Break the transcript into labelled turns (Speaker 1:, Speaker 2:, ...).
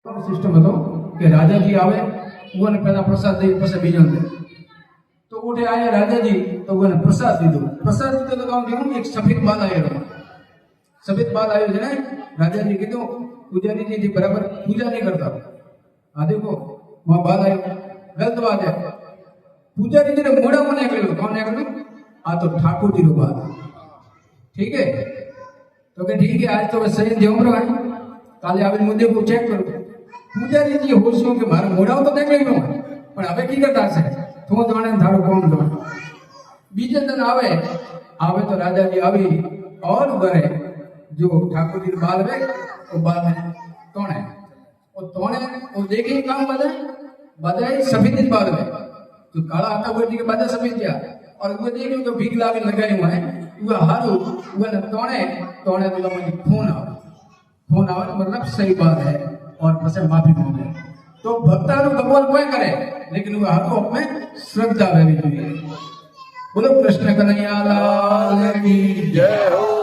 Speaker 1: System હતો કે રાજાજી આવે ઉગને પહેલા પ્રસાદ દઈ પછી બીજો દે તો ઉઠે આયા રાજાજી તો ઉગને પ્રસાદ દીધો તો કામ કેવું એક સફેદ બાલ આવ્યો છે ને રાજાજી કીધું પૂજારી जी बराबर पूजा नहीं करता हाँ देखो वहां बाल आयो गलत बात है पूजारी जी ने मोड़ा को निकलो कौन निकलो आ तो ठाकुर जी नो बात ठीक है तो कि ठीक है आज तो सही देवमरो है काले आवे मुद्दे को चेक करो પૂજારી જી હોશો કે મારો મોઢાઓ તો દેખાઈ ગયો પણ હવે કી કરતા છે તો જાણે થારો કોણ દો બીજે दिन आवे तो राजाजी આવી और करे जो ठाकुर जी बाल वे वो बाल में तोड़े वो देखे काम बजाय सफेद बाल में जो काला आता वो जी के बजा सफेद किया और वो देखे तो भीग लागे लगाई हुआ है वो हारू वो तोड़े तो मुझे फोन आवे मतलब सही बात है और पसे माफी मांगे तो भक्तानु भगवान कोई करे लेकिन वो हाथों में श्रद्धा रहनी चाहिए। बोलो कृष्ण कन्हैया लाल की जय हो।